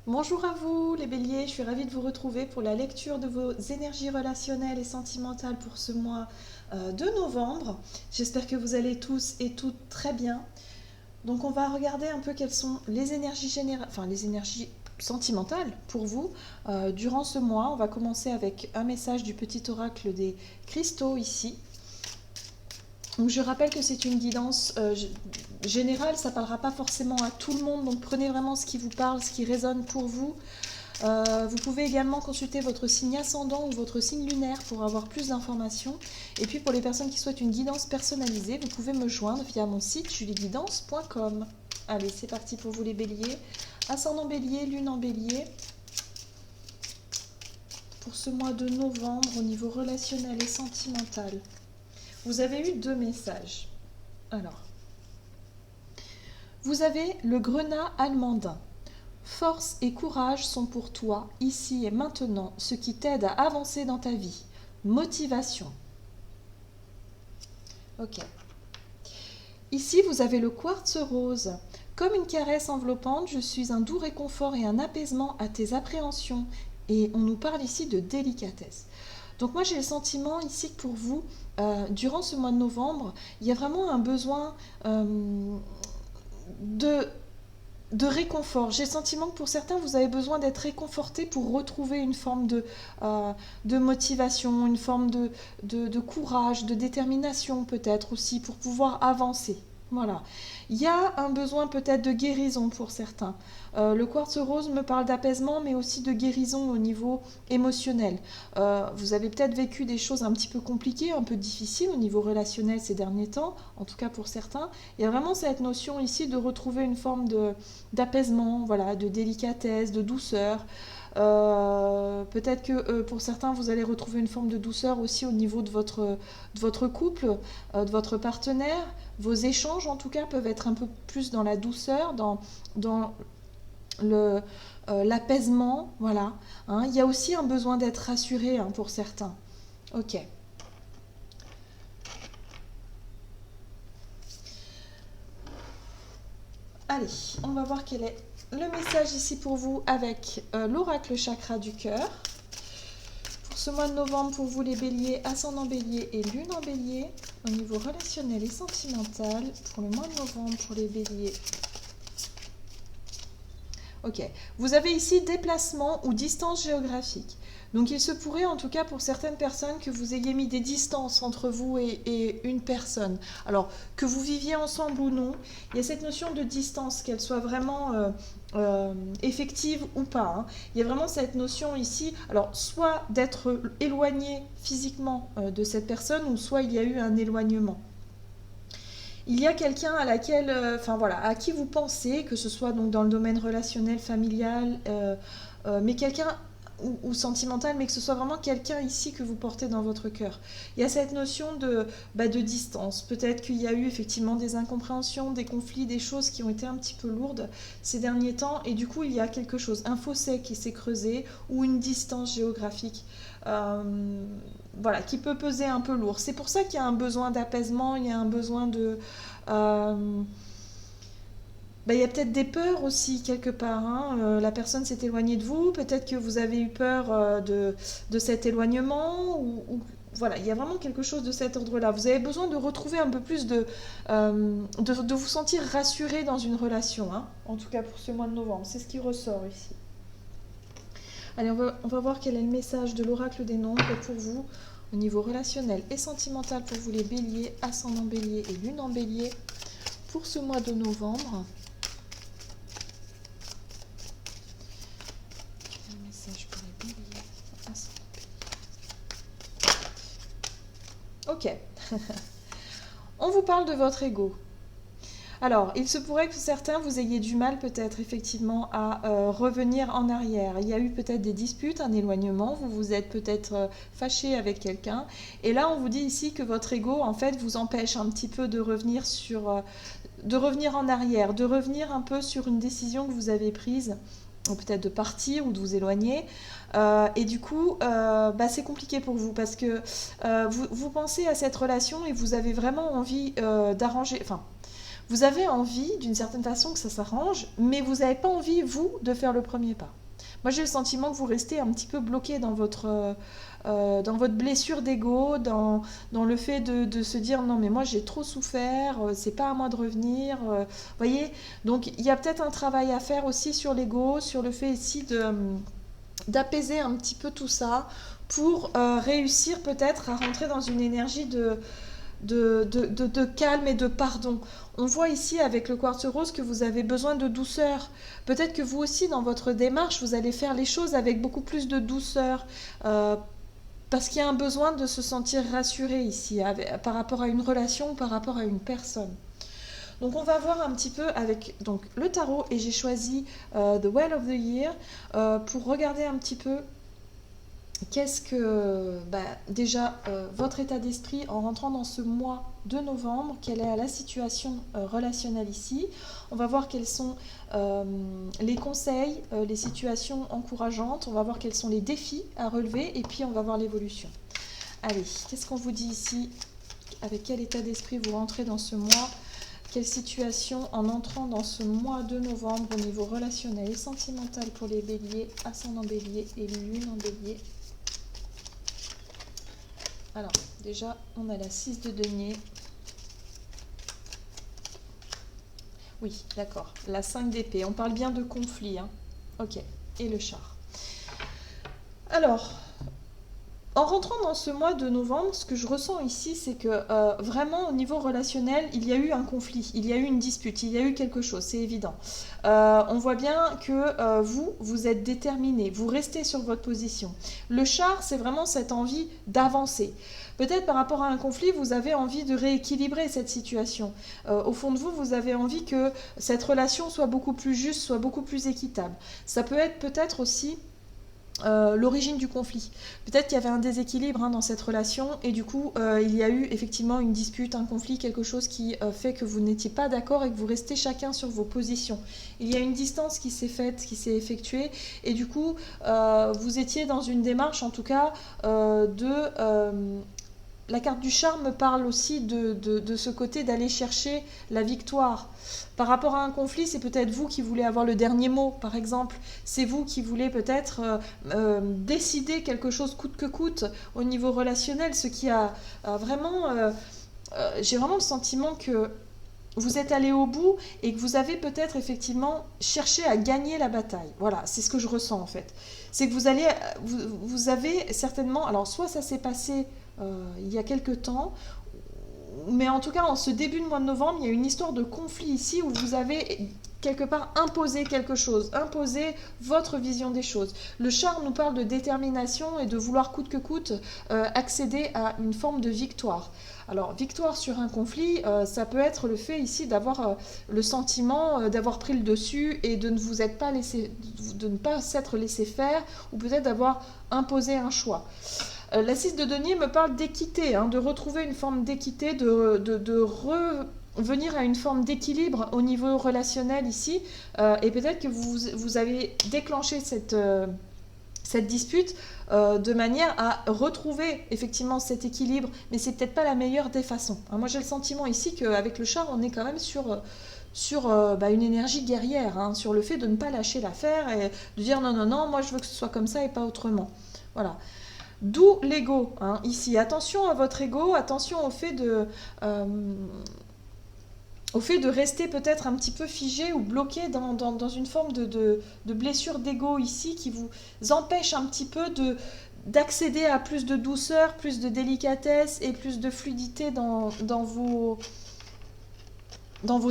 Bonjour à vous les béliers, je suis ravie de vous retrouver pour la lecture de vos énergies relationnelles et sentimentales pour ce mois de novembre. J'espère que vous allez tous et toutes très bien. Donc on va regarder un peu quelles sont les énergies générales, enfin les énergies sentimentales pour vous durant ce mois. On va commencer avec un message du petit oracle des cristaux ici. Donc je rappelle que c'est une guidance générale, ça ne parlera pas forcément à tout le monde, donc prenez vraiment ce qui vous parle, ce qui résonne pour vous. Vous pouvez également consulter votre signe ascendant ou votre signe lunaire pour avoir plus d'informations. Et puis pour les personnes qui souhaitent une guidance personnalisée, vous pouvez me joindre via mon site julieguidance.com. Allez, c'est parti pour vous les béliers. Ascendant bélier, lune en bélier. Pour ce mois de novembre au niveau relationnel et sentimental. Vous avez eu deux messages. Alors, vous avez le grenat allemandin. Force et courage sont pour toi, ici et maintenant, ce qui t'aide à avancer dans ta vie. Motivation. Ok. Ici, vous avez le quartz rose. Comme une caresse enveloppante, je suis un doux réconfort et un apaisement à tes appréhensions. Et on nous parle ici de délicatesse. Donc moi j'ai le sentiment ici que pour vous, durant ce mois de novembre, il y a vraiment un besoin de réconfort. J'ai le sentiment que pour certains, vous avez besoin d'être réconforté pour retrouver une forme de motivation, une forme de courage, de détermination peut-être aussi, pour pouvoir avancer. Voilà. Il y a un besoin peut-être de guérison pour certains. Le quartz rose me parle d'apaisement, mais aussi de guérison au niveau émotionnel. Vous avez peut-être vécu des choses un petit peu compliquées, un peu difficiles au niveau relationnel ces derniers temps, en tout cas pour certains. Il y a vraiment cette notion ici de retrouver une forme d'apaisement, voilà, de délicatesse, de douceur. Peut-être que pour certains, vous allez retrouver une forme de douceur aussi au niveau de votre couple, de votre partenaire. Vos échanges, en tout cas, peuvent être un peu plus dans la douceur, dans l'apaisement. Voilà. Hein. Il y a aussi un besoin d'être rassuré hein, pour certains. Ok. Allez, on va voir quel est le message ici pour vous avec l'oracle chakra du cœur. Pour ce mois de novembre, pour vous les béliers, ascendant bélier et lune en bélier, au niveau relationnel et sentimental, pour le mois de novembre, pour les béliers. Ok, vous avez ici déplacement ou distance géographique. Donc il se pourrait en tout cas pour certaines personnes que vous ayez mis des distances entre vous et une personne. Alors que vous viviez ensemble ou non, il y a cette notion de distance, qu'elle soit vraiment effective ou pas. Hein. Il y a vraiment cette notion ici, alors soit d'être éloigné physiquement de cette personne, ou soit il y a eu un éloignement. Il y a quelqu'un à laquelle, enfin voilà, à qui vous pensez, que ce soit donc dans le domaine relationnel, familial, mais quelqu'un ou sentimental, mais que ce soit vraiment quelqu'un ici que vous portez dans votre cœur. Il y a cette notion de distance. Peut-être qu'il y a eu effectivement des incompréhensions, des conflits, des choses qui ont été un petit peu lourdes ces derniers temps, et du coup il y a quelque chose, un fossé qui s'est creusé ou une distance géographique. Voilà, qui peut peser un peu lourd. C'est pour ça qu'il y a un besoin d'apaisement, il y a un besoin euh, il y a peut-être des peurs aussi quelque part. Hein. La personne s'est éloignée de vous, peut-être que vous avez eu peur de cet éloignement, voilà, il y a vraiment quelque chose de cet ordre-là. Vous avez besoin de retrouver un peu plus de vous sentir rassuré dans une relation, hein. En tout cas pour ce mois de novembre, c'est ce qui ressort ici. Allez, on va voir quel est le message de l'oracle des nombres pour vous au niveau relationnel et sentimental pour vous les béliers, ascendant bélier et lune en bélier pour ce mois de novembre. Quel est le message pour les béliers, ascendant bélier. Ok. On vous parle de votre ego. Alors, il se pourrait que certains vous ayez du mal peut-être effectivement à revenir en arrière. Il y a eu peut-être des disputes, un éloignement, vous vous êtes peut-être fâché avec quelqu'un. Et là, on vous dit ici que votre ego, en fait, vous empêche un petit peu de revenir de revenir en arrière, de revenir un peu sur une décision que vous avez prise, ou peut-être de partir ou de vous éloigner. Et du coup, c'est compliqué pour vous parce que vous pensez à cette relation et vous avez vraiment envie d'arranger... Enfin, Vous avez envie, d'une certaine façon, que ça s'arrange, mais vous n'avez pas envie, vous, de faire le premier pas. Moi, j'ai le sentiment que vous restez un petit peu bloqué dans votre blessure d'ego, dans le fait de se dire non, mais moi, j'ai trop souffert, c'est pas à moi de revenir. Voyez. Donc, il y a peut-être un travail à faire aussi sur l'ego, sur le fait ici d'apaiser un petit peu tout ça pour réussir peut-être à rentrer dans une énergie de calme et de pardon. On voit ici avec le quartz rose que vous avez besoin de douceur. Peut-être que vous aussi, dans votre démarche, vous allez faire les choses avec beaucoup plus de douceur. Parce qu'il y a un besoin de se sentir rassuré ici, par rapport à une relation ou par rapport à une personne. Donc on va voir un petit peu avec donc, le tarot, et j'ai choisi The Well of the Year pour regarder un petit peu qu'est-ce que, déjà, votre état d'esprit en rentrant dans ce mois de novembre, quelle est la situation relationnelle ici. On va voir quels sont les conseils, les situations encourageantes, on va voir quels sont les défis à relever, et puis on va voir l'évolution. Allez, qu'est-ce qu'on vous dit ici? Avec quel état d'esprit vous rentrez dans ce mois? Quelle situation en entrant dans ce mois de novembre au niveau relationnel et sentimental pour les béliers, ascendant bélier et lune en bélier? Alors, déjà, on a la 6 de denier. Oui, d'accord. La 5 d'épée. On parle bien de conflit. Hein. Ok. Et le char. Alors, en rentrant dans ce mois de novembre, ce que je ressens ici, c'est que vraiment au niveau relationnel, il y a eu un conflit, il y a eu une dispute, il y a eu quelque chose, c'est évident. On voit bien que vous êtes déterminé, vous restez sur votre position. Le char, c'est vraiment cette envie d'avancer. Peut-être par rapport à un conflit, vous avez envie de rééquilibrer cette situation. Au fond de vous, vous avez envie que cette relation soit beaucoup plus juste, soit beaucoup plus équitable. Ça peut être peut-être aussi l'origine du conflit. Peut-être qu'il y avait un déséquilibre dans cette relation et du coup il y a eu effectivement une dispute, un conflit, quelque chose qui fait que vous n'étiez pas d'accord et que vous restez chacun sur vos positions. Il y a une distance qui s'est faite, qui s'est effectuée et du coup vous étiez dans une démarche en tout cas la carte du charme parle aussi de ce côté d'aller chercher la victoire. Par rapport à un conflit, c'est peut-être vous qui voulez avoir le dernier mot, par exemple. C'est vous qui voulez peut-être décider quelque chose coûte que coûte au niveau relationnel, ce qui a vraiment... j'ai vraiment le sentiment que vous êtes allé au bout et que vous avez peut-être effectivement cherché à gagner la bataille. Voilà, c'est ce que je ressens en fait. C'est que vous avez certainement... Alors, soit ça s'est passé il y a quelque temps, mais en tout cas, en ce début de mois de novembre, il y a une histoire de conflit ici où vous avez quelque part imposé quelque chose, imposé votre vision des choses. Le char nous parle de détermination et de vouloir coûte que coûte accéder à une forme de victoire. Alors, victoire sur un conflit, ça peut être le fait ici d'avoir le sentiment d'avoir pris le dessus et de ne pas s'être laissé faire, ou peut-être d'avoir imposé un choix. La 6 de denier me parle d'équité, de retrouver une forme d'équité, de revenir à une forme d'équilibre au niveau relationnel ici. Et peut-être que vous avez déclenché cette dispute de manière à retrouver effectivement cet équilibre, mais c'est peut-être pas la meilleure des façons. Moi j'ai le sentiment ici qu'avec le char, on est quand même sur une énergie guerrière, sur le fait de ne pas lâcher l'affaire et de dire non, moi je veux que ce soit comme ça et pas autrement. Voilà. D'où l'ego, ici. Attention à votre ego, attention au fait de rester peut-être un petit peu figé ou bloqué dans une forme de blessure d'ego ici qui vous empêche un petit peu d'accéder à plus de douceur, plus de délicatesse et plus de fluidité dans vos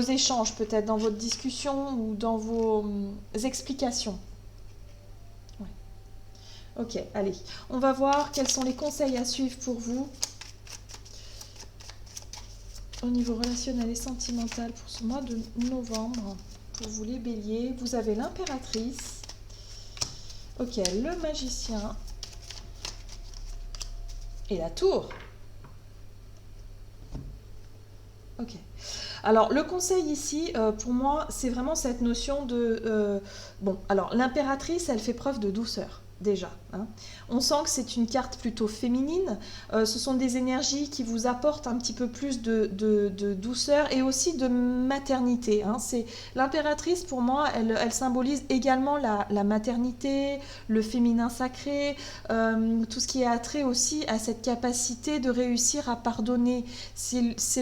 échanges peut-être, dans votre discussion ou dans vos explications. Ok, allez, on va voir quels sont les conseils à suivre pour vous au niveau relationnel et sentimental pour ce mois de novembre. Pour vous les béliers, vous avez l'impératrice, ok, le magicien et la tour. Ok. Alors, le conseil ici, pour moi, c'est vraiment cette notion de... alors, l'impératrice, elle fait preuve de douceur. déjà, hein. On sent que c'est une carte plutôt féminine. Ce sont des énergies qui vous apportent un petit peu plus de douceur et aussi de maternité, hein. L'impératrice, pour moi, elle symbolise également la maternité, le féminin sacré, tout ce qui est attrait aussi à cette capacité de réussir à pardonner. C'est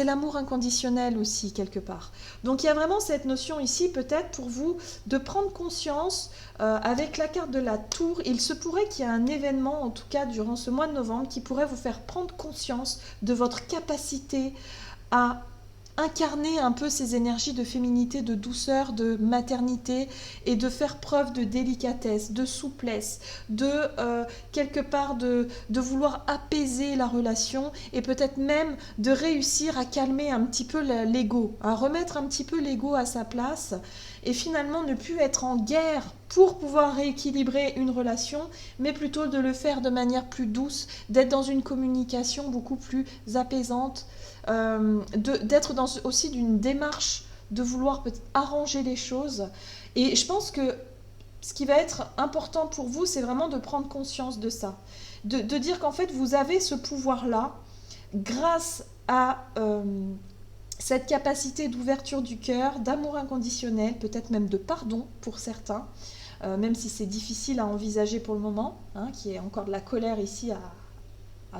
l'amour inconditionnel aussi, quelque part. Donc il y a vraiment cette notion ici, peut-être pour vous, de prendre conscience. Avec la carte de la tour, il se pourrait qu'il y ait un événement, en tout cas durant ce mois de novembre, qui pourrait vous faire prendre conscience de votre capacité à incarner un peu ces énergies de féminité, de douceur, de maternité, et de faire preuve de délicatesse, de souplesse, quelque part de vouloir apaiser la relation, et peut-être même de réussir à calmer un petit peu l'ego, à remettre un petit peu l'ego à sa place, et finalement ne plus être en guerre pour pouvoir rééquilibrer une relation, mais plutôt de le faire de manière plus douce, d'être dans une communication beaucoup plus apaisante, d'être aussi d'une démarche de vouloir peut-être arranger les choses. Et je pense que ce qui va être important pour vous, c'est vraiment de prendre conscience de ça, de dire qu'en fait vous avez ce pouvoir-là grâce à cette capacité d'ouverture du cœur, d'amour inconditionnel, peut-être même de pardon pour certains, même si c'est difficile à envisager pour le moment, hein, qu'il y ait encore de la colère ici à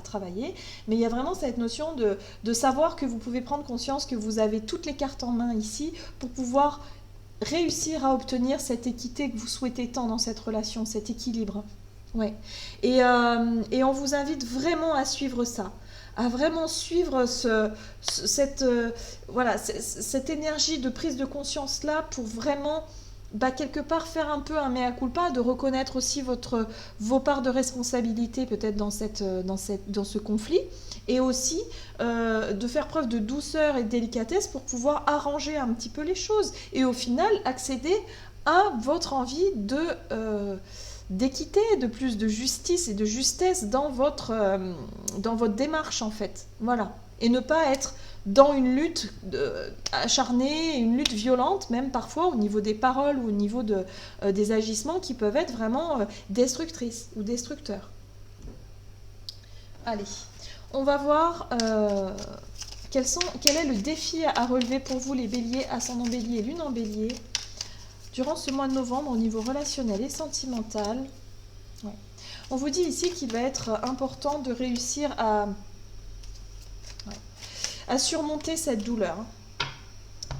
travailler, mais il y a vraiment cette notion de savoir que vous pouvez prendre conscience que vous avez toutes les cartes en main ici pour pouvoir réussir à obtenir cette équité que vous souhaitez tant dans cette relation, cet équilibre. Ouais. Et on vous invite vraiment à suivre ça, à vraiment suivre cette énergie de prise de conscience-là pour vraiment quelque part faire un peu un mea culpa, de reconnaître aussi vos parts de responsabilité peut-être dans ce conflit, et aussi de faire preuve de douceur et de délicatesse pour pouvoir arranger un petit peu les choses, et au final accéder à votre envie d'équité, de plus de justice et de justesse dans votre démarche en fait. Voilà. Et ne pas être dans une lutte acharnée, une lutte violente, même parfois au niveau des paroles ou au niveau des agissements qui peuvent être vraiment destructrices ou destructeurs. Allez, on va voir quel est le défi à relever pour vous les béliers, ascendant bélier et lune en bélier, durant ce mois de novembre au niveau relationnel et sentimental. Ouais. On vous dit ici qu'il va être important de réussir à surmonter cette douleur.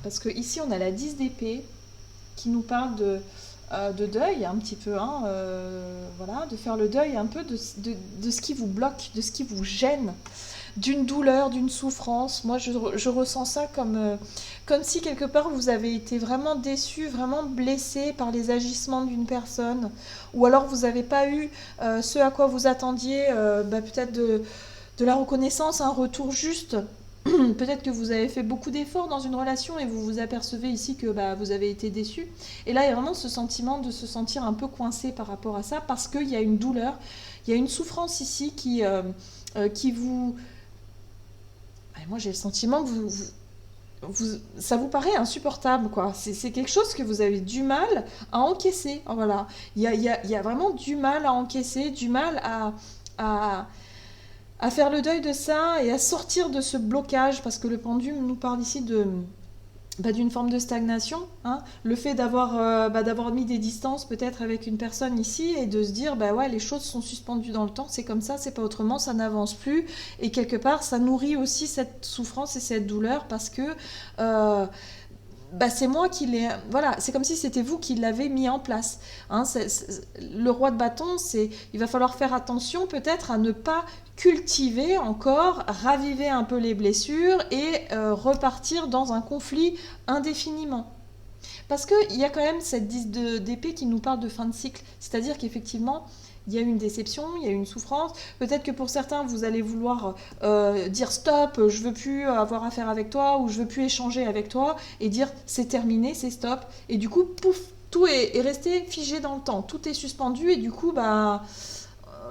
Parce que ici on a la 10 d'épée qui nous parle de deuil un petit peu, hein, voilà, de faire le deuil un peu de ce qui vous bloque, de ce qui vous gêne, d'une douleur, d'une souffrance. Moi je ressens ça comme si quelque part vous avez été vraiment déçu, vraiment blessé par les agissements d'une personne, ou alors vous n'avez pas eu ce à quoi vous attendiez, peut-être de la reconnaissance, un retour juste. Peut-être que vous avez fait beaucoup d'efforts dans une relation et vous vous apercevez ici que vous avez été déçu. Et là, il y a vraiment ce sentiment de se sentir un peu coincé par rapport à ça, parce qu'il y a une douleur, il y a une souffrance ici qui vous... Moi, j'ai le sentiment que ça vous paraît insupportable, quoi. C'est quelque chose que vous avez du mal à encaisser. Voilà. Il y a vraiment du mal à encaisser, du mal à faire le deuil de ça et à sortir de ce blocage, parce que le pendule nous parle ici d'une forme de stagnation, hein. Le fait d'avoir mis des distances peut-être avec une personne ici et de se dire les choses sont suspendues dans le temps, c'est comme ça, c'est pas autrement, ça n'avance plus, et quelque part ça nourrit aussi cette souffrance et cette douleur, parce que c'est moi qui l'ai... Voilà, c'est comme si c'était vous qui l'avez mis en place, hein. Le roi de bâton, il va falloir faire attention peut-être à ne pas cultiver encore, raviver un peu les blessures et repartir dans un conflit indéfiniment. Parce qu'il y a quand même cette 10 d'épée qui nous parle de fin de cycle, c'est-à-dire qu'effectivement, il y a une déception, il y a une souffrance. Peut-être que pour certains, vous allez vouloir dire stop, je veux plus avoir affaire avec toi, ou je veux plus échanger avec toi, et dire c'est terminé, c'est stop. Et du coup, pouf, tout est resté figé dans le temps, tout est suspendu, et du coup,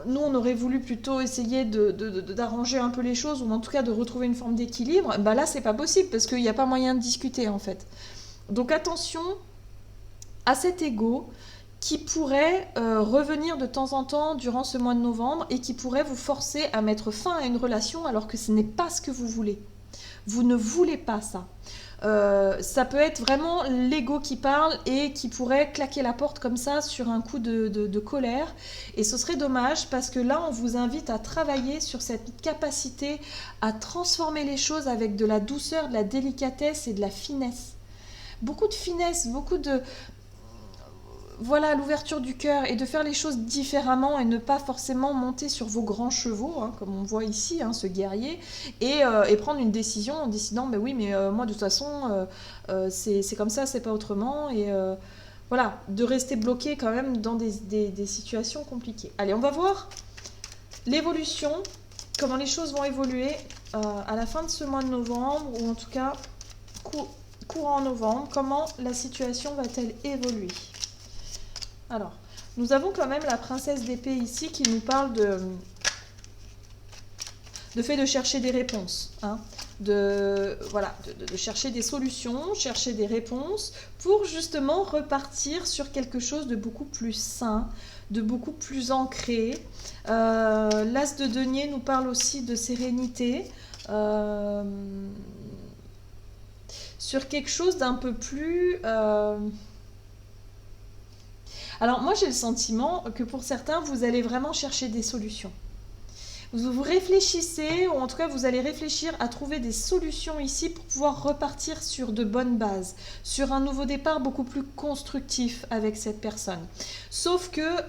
nous, on aurait voulu plutôt essayer d'arranger un peu les choses, ou en tout cas de retrouver une forme d'équilibre. Là, c'est pas possible, parce qu'il n'y a pas moyen de discuter, en fait. Donc attention à cet ego qui pourrait revenir de temps en temps durant ce mois de novembre et qui pourrait vous forcer à mettre fin à une relation alors que ce n'est pas ce que vous voulez. Vous ne voulez pas ça. Ça peut être vraiment l'ego qui parle et qui pourrait claquer la porte comme ça sur un coup de colère. Et ce serait dommage parce que là, on vous invite à travailler sur cette capacité à transformer les choses avec de la douceur, de la délicatesse et de la finesse. Beaucoup de finesse, beaucoup de... Voilà, l'ouverture du cœur et de faire les choses différemment et ne pas forcément monter sur vos grands chevaux, hein, comme on voit ici, hein, ce guerrier, et prendre une décision en décidant, mais oui, mais moi de toute façon, c'est comme ça, c'est pas autrement, et voilà, de rester bloqué quand même dans des situations compliquées. Allez, on va voir l'évolution, comment les choses vont évoluer à la fin de ce mois de novembre, ou en tout cas courant novembre, comment la situation va-t-elle évoluer? Alors, nous avons quand même la princesse d'épée ici qui nous parle de fait de chercher des réponses, hein, de chercher des solutions, chercher des réponses pour justement repartir sur quelque chose de beaucoup plus sain, de beaucoup plus ancré. L'as de denier nous parle aussi de sérénité, sur quelque chose d'un peu plus... Alors moi j'ai le sentiment que pour certains vous allez vraiment chercher des solutions. Vous réfléchissez, ou en tout cas vous allez réfléchir à trouver des solutions ici pour pouvoir repartir sur de bonnes bases, sur un nouveau départ beaucoup plus constructif avec cette personne. Sauf que,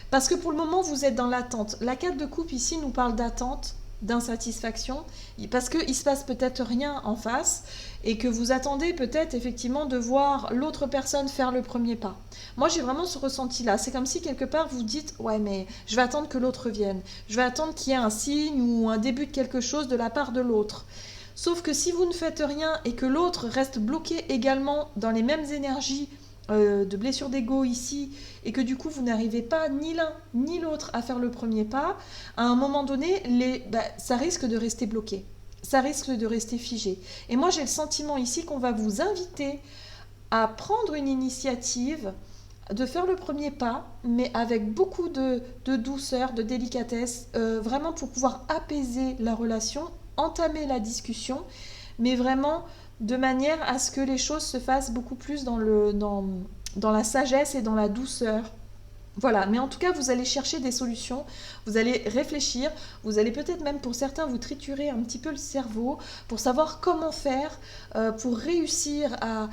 parce que pour le moment vous êtes dans l'attente. La carte de coupe ici nous parle d'attente, d'insatisfaction, parce qu'il ne se passe peut-être rien en face et que vous attendez peut-être effectivement de voir l'autre personne faire le premier pas. Moi j'ai vraiment ce ressenti là, c'est comme si quelque part vous dites ouais mais je vais attendre que l'autre vienne, je vais attendre qu'il y ait un signe ou un début de quelque chose de la part de l'autre. Sauf que si vous ne faites rien et que l'autre reste bloqué également dans les mêmes énergies de blessure d'ego ici, et que du coup vous n'arrivez pas ni l'un ni l'autre à faire le premier pas, à un moment donné, ça risque de rester bloqué, ça risque de rester figé. Et moi j'ai le sentiment ici qu'on va vous inviter à prendre une initiative, de faire le premier pas, mais avec beaucoup de douceur, de délicatesse, vraiment pour pouvoir apaiser la relation, entamer la discussion, mais vraiment de manière à ce que les choses se fassent beaucoup plus dans la sagesse et dans la douceur. Voilà, mais en tout cas, vous allez chercher des solutions, vous allez réfléchir, vous allez peut-être même pour certains vous triturer un petit peu le cerveau pour savoir comment faire pour réussir à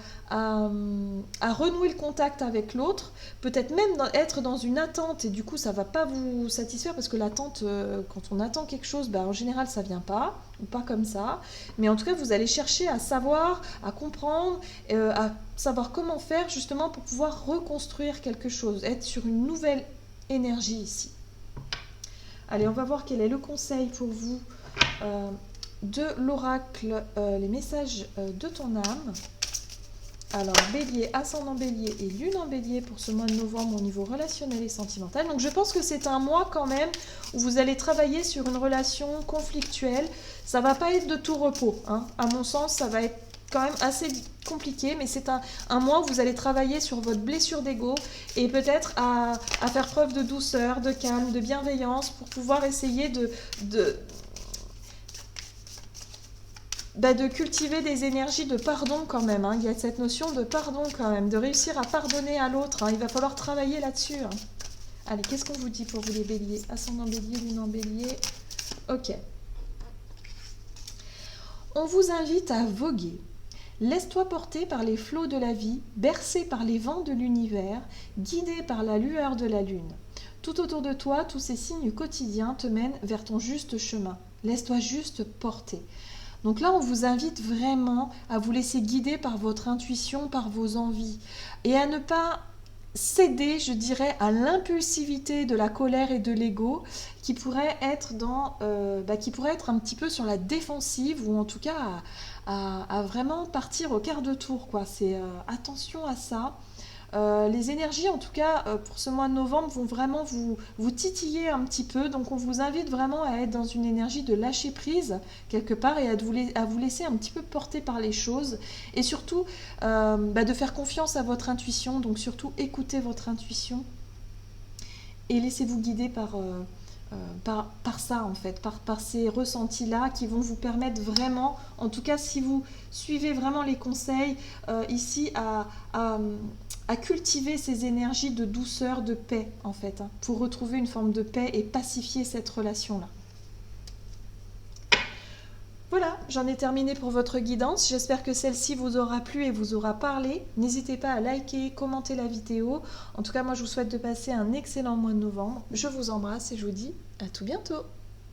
renouer le contact avec l'autre, peut-être même être dans une attente et du coup ça ne va pas vous satisfaire parce que l'attente, quand on attend quelque chose, en général ça ne vient pas, ou pas comme ça, mais en tout cas vous allez chercher à savoir, à comprendre, à savoir comment faire justement pour pouvoir reconstruire quelque chose, être sur une nouvelle énergie ici. Allez, on va voir quel est le conseil pour vous de l'oracle, les messages de ton âme. Alors, bélier, ascendant bélier et lune en bélier pour ce mois de novembre au niveau relationnel et sentimental. Donc, je pense que c'est un mois quand même où vous allez travailler sur une relation conflictuelle. Ça ne va pas être de tout repos, hein. À mon sens, ça va être quand même assez compliqué, mais c'est un mois où vous allez travailler sur votre blessure d'ego et peut-être à faire preuve de douceur, de calme, de bienveillance pour pouvoir essayer de cultiver des énergies de pardon quand même, hein. Il y a cette notion de pardon quand même, de réussir à pardonner à l'autre, hein. Il va falloir travailler là-dessus, hein. Allez, qu'est-ce qu'on vous dit pour vous les béliers? Ascendant bélier, lune en bélier. Ok. On vous invite à voguer. Laisse-toi porter par les flots de la vie, bercé par les vents de l'univers, guidé par la lueur de la lune. Tout autour de toi, tous ces signes quotidiens te mènent vers ton juste chemin. Laisse-toi juste porter. Donc là, on vous invite vraiment à vous laisser guider par votre intuition, par vos envies, et à ne pas céder, je dirais, à l'impulsivité de la colère et de l'ego qui pourrait être qui pourrait être un petit peu sur la défensive ou en tout cas à vraiment partir au quart de tour, quoi. C'est attention à ça. Les énergies, en tout cas, pour ce mois de novembre, vont vraiment vous titiller un petit peu. Donc, on vous invite vraiment à être dans une énergie de lâcher prise, quelque part, et à vous laisser un petit peu porter par les choses. Et surtout, de faire confiance à votre intuition. Donc, surtout, écoutez votre intuition et laissez-vous guider par ça, en fait, par ces ressentis-là qui vont vous permettre vraiment, en tout cas, si vous suivez vraiment les conseils ici, à cultiver ces énergies de douceur, de paix, en fait, hein, pour retrouver une forme de paix et pacifier cette relation-là. Voilà, j'en ai terminé pour votre guidance. J'espère que celle-ci vous aura plu et vous aura parlé. N'hésitez pas à liker, commenter la vidéo. En tout cas, moi, je vous souhaite de passer un excellent mois de novembre. Je vous embrasse et je vous dis à tout bientôt.